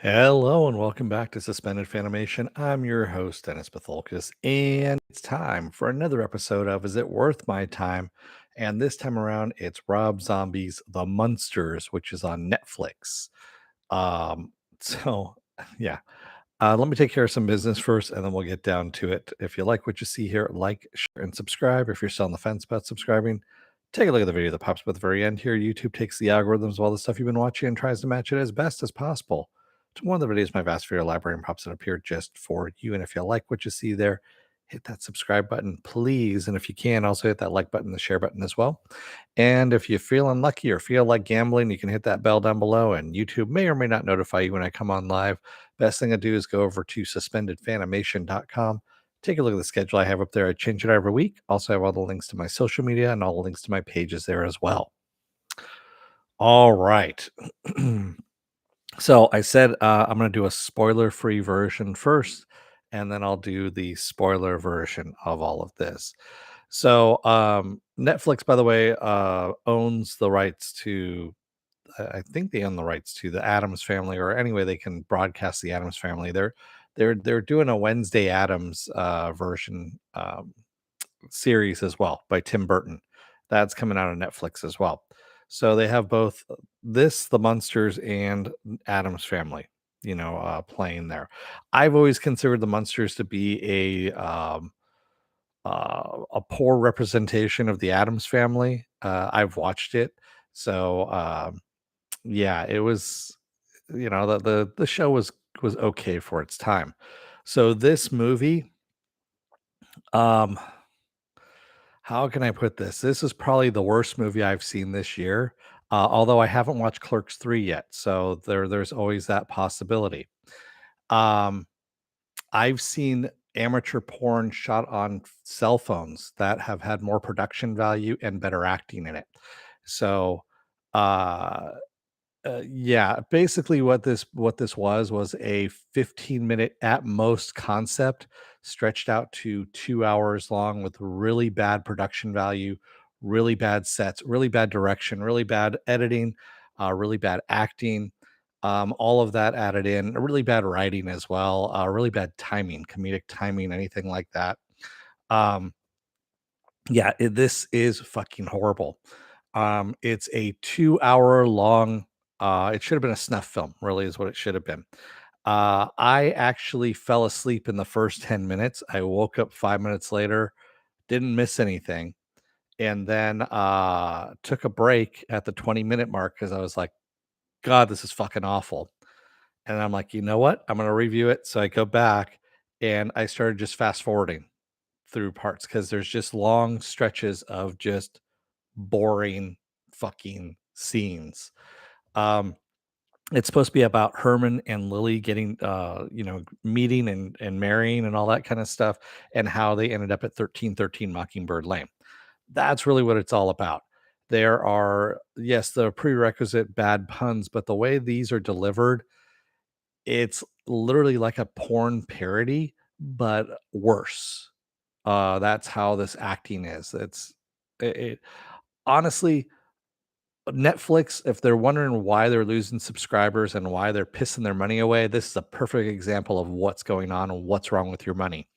Hello and welcome back to Suspended Fanimation. I'm your host, Dennis Bithoulkas, and it's time for another episode of Is It Worth My Time? And this time around, it's Rob Zombie's The Munsters, which is on Netflix. Um, so, yeah, let me take care of some business first, and then we'll get down to it. If you like what you see here, like, share, and subscribe. If you're still on the fence about subscribing, take a look at the video that pops up at the very end here. YouTube takes the algorithms of all the stuff you've been watching and tries to match it as best as possible to one of the videos in my vast video library and pops it up here just for you. And if you like what you see there, hit that subscribe button, please. And if you can, also hit that like button, the share button as well. And if you feel unlucky or feel like gambling, you can hit that bell down below, and YouTube may or may not notify you when I come on live. Best thing to do is go over to suspendedfanimation.com. Take a look at the schedule I have up there. I change it every week. Also, I have all the links to my social media and all the links to my pages there as well. All right. So I said I'm going to do a spoiler-free version first, and then I'll do the spoiler version of all of this. So Netflix, by the way, owns the rights to. I think they own the rights to the Adams Family, or anyway, they can broadcast the Adams Family. They're doing a Wednesday Adams version series as well by Tim Burton. That's coming out on Netflix as well. So they have both this, the Munsters, and Adams Family, playing there. I've always considered the Munsters to be a poor representation of the Adams Family. I've watched it, so yeah, it was. The show was okay for its time. So this movie, um, how can I put this? This is probably the worst movie I've seen this year. Although I haven't watched Clerks 3 yet, so there's always that possibility. Um, I've seen amateur porn shot on cell phones that have had more production value and better acting in it. So, uh, yeah, basically what this was a 15-minute at most concept stretched out to 2 hours long with really bad production value, really bad sets, really bad direction, really bad editing, really bad acting, all of that added in, really bad writing as well, really bad timing, comedic timing, anything like that. Um, yeah, this is fucking horrible. It's a 2-hour long. It should have been a snuff film. Really, is what it should have been. I actually fell asleep in the first 10 minutes. I woke up 5 minutes later, didn't miss anything, and then took a break at the 20-minute mark because I was like, "God, this is fucking awful." And I'm like, you know what? I'm gonna review it. So I go back and I started just fast forwarding through parts because there's just long stretches of just boring fucking scenes. Um, it's supposed to be about Herman and Lily getting, meeting and marrying and all that kind of stuff, and how they ended up at 1313 Mockingbird Lane. That's really what it's all about. There are, yes, the prerequisite bad puns, but the way these are delivered, it's literally like a porn parody, but worse. That's how this acting is. It honestly, Netflix, if they're wondering why they're losing subscribers and why they're pissing their money away, this is a perfect example of what's going on and what's wrong with your money.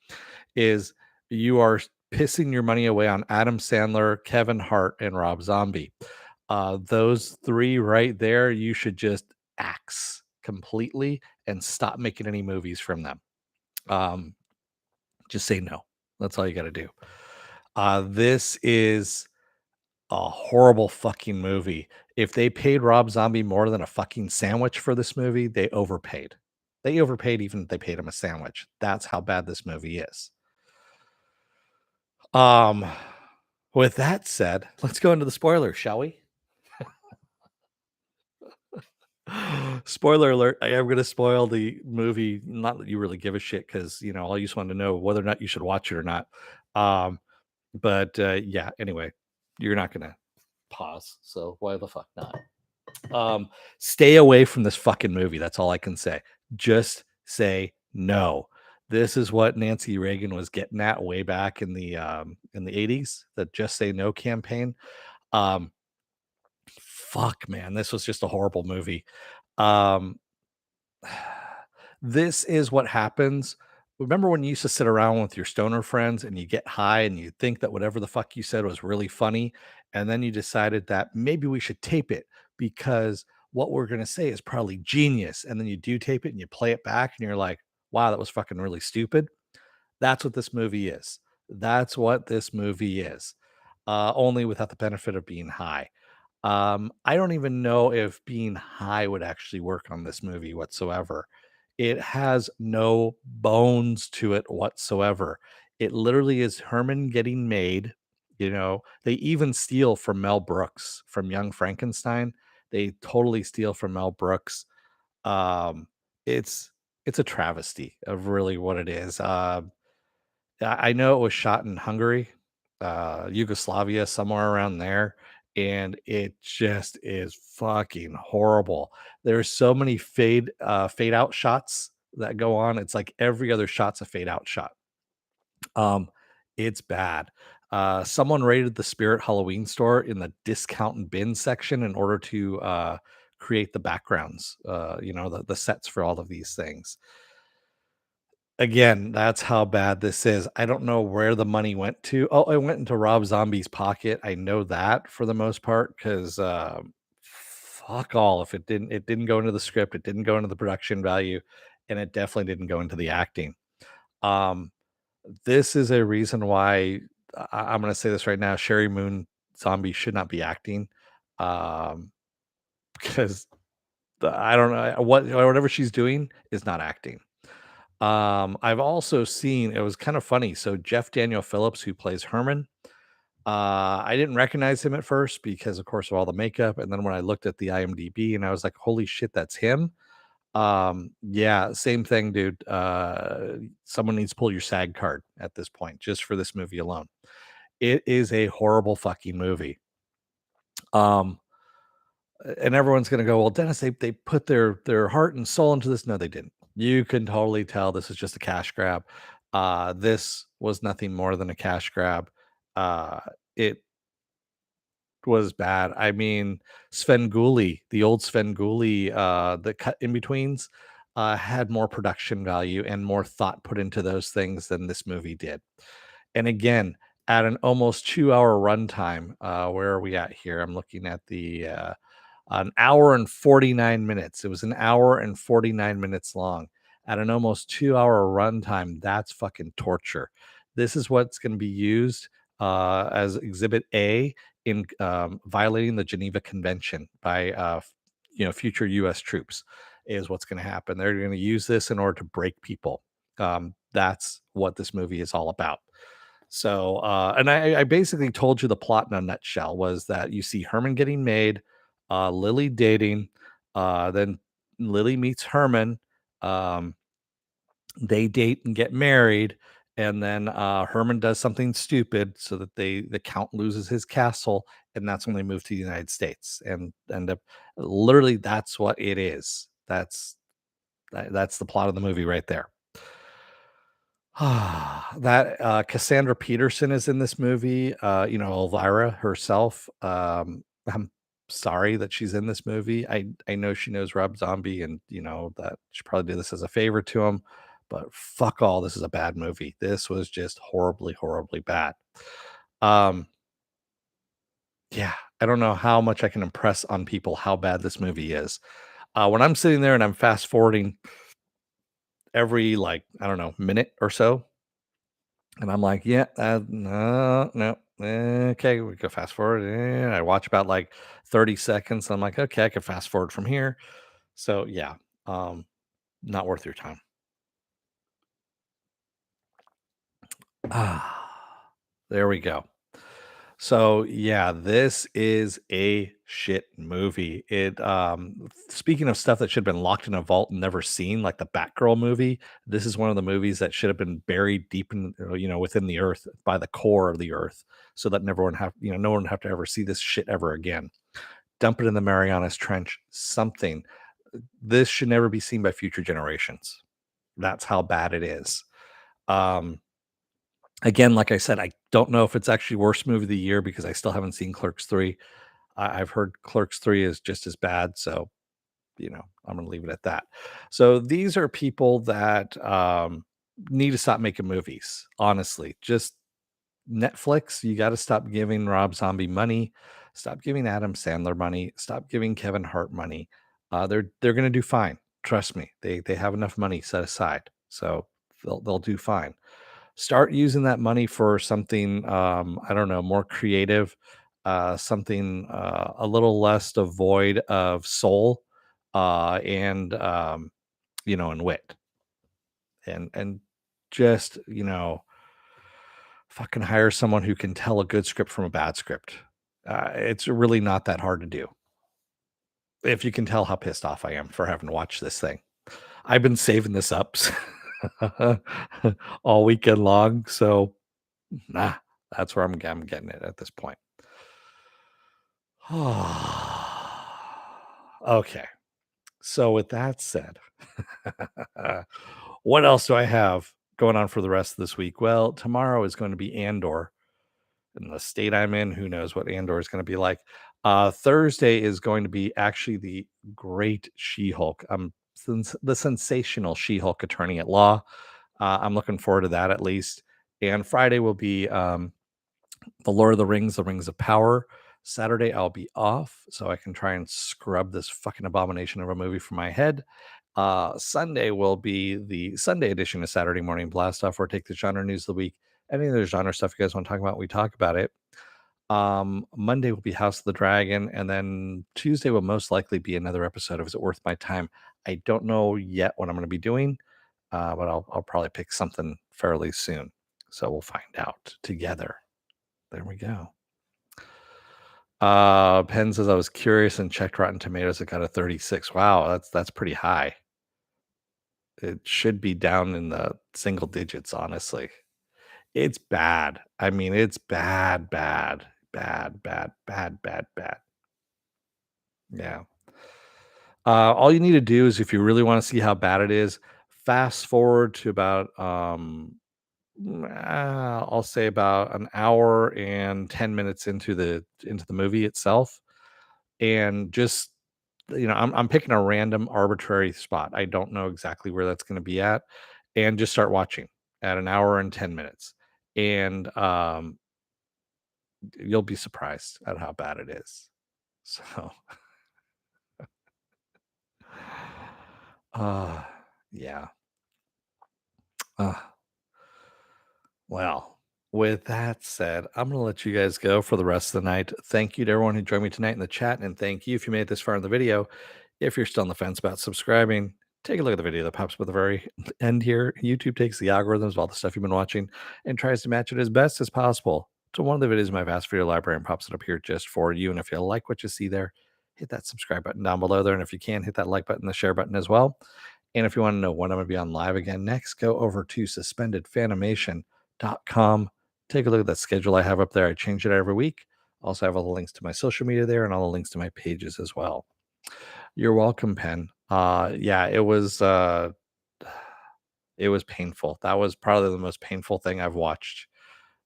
Is you are pissing your money away on Adam Sandler, Kevin Hart, and Rob Zombie. Those three right there, you should just axe completely and stop making any movies from them. Um, just say no. That's all you got to do. This is a horrible fucking movie. If they paid Rob Zombie more than a fucking sandwich for this movie, they overpaid. They overpaid even if they paid him a sandwich. That's how bad this movie is. Um, with that said, let's go into the spoilers, shall we? Spoiler alert, I am gonna spoil the movie. Not that you really give a shit, because all you just want to know whether or not you should watch it or not. Um, but yeah, anyway, you're not gonna pause, so why the fuck not? Stay away from this fucking movie. That's all I can say. Just say no. This is what Nancy Reagan was getting at way back in the 80s, the Just Say No campaign. Um, fuck man, this was just a horrible movie. Um, This is what happens. Remember when you used to sit around with your stoner friends and you get high and you think that whatever the fuck you said was really funny, and then you decided that maybe we should tape it because what we're going to say is probably genius, and then you do tape it and you play it back and you're like, wow, that was fucking really stupid. That's what this movie is. That's what this movie is. Only without the benefit of being high. I don't even know if being high would actually work on this movie whatsoever. It has no bones to it whatsoever. It literally is Herman getting made. You know, they even steal from Mel Brooks from Young Frankenstein. They totally steal from Mel Brooks. Um, it's it's a travesty of really what it is. I know it was shot in Hungary, Yugoslavia, somewhere around there, and it just is fucking horrible. There's so many fade out shots that go on. It's like every other shot's a fade out shot. Um, it's bad. Someone raided the Spirit Halloween store in the discount and bin section in order to create the backgrounds, the sets for all of these things. Again, that's how bad this is. I don't know where the money went to. Oh, it went into Rob Zombie's pocket. I know that for the most part because fuck all. If it didn't go into the script, it didn't go into the production value, and it definitely didn't go into the acting. Um, this is a reason why I'm going to say this right now. Sherry Moon Zombie should not be acting, um, because I don't know whatever she's doing is not acting. I've also seen it was kind of funny. So Jeff Daniel Phillips, who plays Herman, I didn't recognize him at first because, of course, of all the makeup. And then when I looked at the IMDb, and I was like, "Holy shit, that's him!" Yeah, same thing, dude. Someone needs to pull your SAG card at this point, just for this movie alone. It is a horrible fucking movie. Um, and everyone's gonna go, well, Dennis, they put their heart and soul into this. No, they didn't. You can totally tell this is just a cash grab. This was nothing more than a cash grab. It was bad. I mean, Svengoolie, the old Svengoolie, the cut in betweens, had more production value and more thought put into those things than this movie did. And again, at an almost 2-hour runtime, where are we at here? I'm looking at the an hour and 49 minutes. It was an hour and 49 minutes long. At an almost 2-hour runtime, that's fucking torture. This is what's going to be used as Exhibit A in violating the Geneva Convention by future U.S. troops. Is what's going to happen. They're going to use this in order to break people. That's what this movie is all about. So, and I basically told you the plot in a nutshell was that you see Herman getting made, Lily dating, then Lily meets Herman, um, they date and get married, and then Herman does something stupid so that the count loses his castle, and that's when they move to the United States and end up literally that's what it is. That's the plot of the movie right there. That Cassandra Peterson is in this movie. Elvira herself. I'm sorry that she's in this movie. I know she knows Rob Zombie, and that she probably did this as a favor to him. But fuck all, this is a bad movie. This was just horribly, horribly bad. Um, yeah, I don't know how much I can impress on people how bad this movie is. When I'm sitting there and I'm fast forwarding every like I don't know minute or so, and I'm like, "Yeah, no, no, okay, we go fast forward." And I watch about like 30 seconds. I'm like, "Okay, I can fast forward from here." So yeah, um, not worth your time. Ah, there we go. So yeah, this is a shit movie. Speaking of stuff that should have been locked in a vault and never seen, like the Batgirl movie, this is one of the movies that should have been buried deep in within the earth by the core of the earth, so that no one would have to ever see this shit ever again. Dump it in the Marianas Trench, something. This should never be seen by future generations. That's how bad it is. Um, Again, like I said, I don't know if it's actually worst movie of the year because I still haven't seen Clerks 3. I've heard Clerks 3 is just as bad, so I'm going to leave it at that. So these are people that need to stop making movies. Honestly, just Netflix, you got to stop giving Rob Zombie money, stop giving Adam Sandler money, stop giving Kevin Hart money. They're going to do fine. Trust me. They have enough money set aside, so they'll do fine. Start using that money for something I don't know, more creative, something a little less devoid of soul, and and wit, and just fucking hire someone who can tell a good script from a bad script. It's really not that hard to do. If you can tell how pissed off I am for having to watch this thing. I've been saving this up all weekend long, so nah, that's where I'm getting it at this point. Okay. So with that said, what else do I have going on for the rest of this week? Well, tomorrow is going to be Andor. In the state I'm in, who knows what Andor is going to be like. Thursday is going to be actually the great She-Hulk. The sensational She-Hulk attorney at law. I'm looking forward to that at least. And Friday will be the Lord of the Rings, the Rings of Power. Saturday I'll be off, so I can try and scrub this fucking abomination of a movie from my head. Sunday will be the Sunday edition of Saturday Morning Blast Off, where I take the genre news of the week. Any other genre stuff you guys want to talk about, we talk about it. Monday will be House of the Dragon, and then Tuesday will most likely be another episode of Is It Worth My Time? I don't know yet what I'm going to be doing, but I'll probably pick something fairly soon. So we'll find out together. There we go. Penn says I was curious and checked Rotten Tomatoes. It got a 36. Wow, that's pretty high. It should be down in the single digits, honestly. It's bad. I mean, it's bad, bad, bad, bad, bad, bad, bad. Yeah. All you need to do is if you really want to see how bad it is, fast forward to about I'll say about an hour and 10 minutes into the movie itself, and just I'm picking a random arbitrary spot. I don't know exactly where that's going to be at, and just start watching at an hour and 10 minutes, and you'll be surprised at how bad it is. So, uh, yeah. Uh, well, with that said, I'm going to let you guys go for the rest of the night. Thank you to everyone who joined me tonight in the chat. And thank you if you made it this far in the video. If you're still on the fence about subscribing, take a look at the video that pops up at the very end here. YouTube takes the algorithms of all the stuff you've been watching and tries to match it as best as possible to one of the videos in my vast video library and pops it up here just for you. And if you like what you see there, hit that subscribe button down below there. And if you can, hit that like button, the share button as well. And if you want to know when I'm going to be on live again next, go over to suspendedfanimation.com. Take a look at that schedule I have up there. I change it every week. Also have all the links to my social media there and all the links to my pages as well. You're welcome, Penn. Yeah, it was painful. That was probably the most painful thing I've watched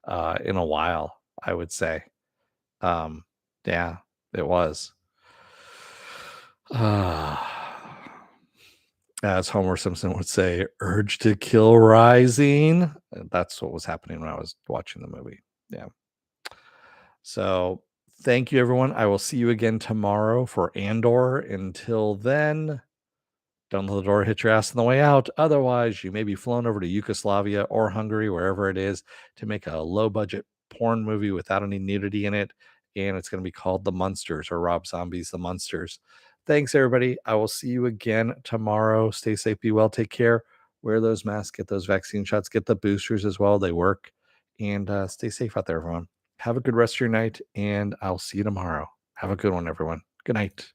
in a while, I would say. Yeah, it was. As Homer Simpson would say, urge to kill rising. That's what was happening when I was watching the movie. Yeah. So thank you, everyone. I will see you again tomorrow for Andor. Until then, don't let the door hit your ass on the way out. Otherwise, you may be flown over to Yugoslavia or Hungary, wherever it is, to make a low budget porn movie without any nudity in it. And it's going to be called The Munsters, or Rob Zombie's The Munsters. Thanks, everybody. I will see you again tomorrow. Stay safe, be well, take care. Wear those masks, get those vaccine shots, get the boosters as well. They work. And stay safe out there, everyone. Have a good rest of your night, and I'll see you tomorrow. Have a good one, everyone. Good night.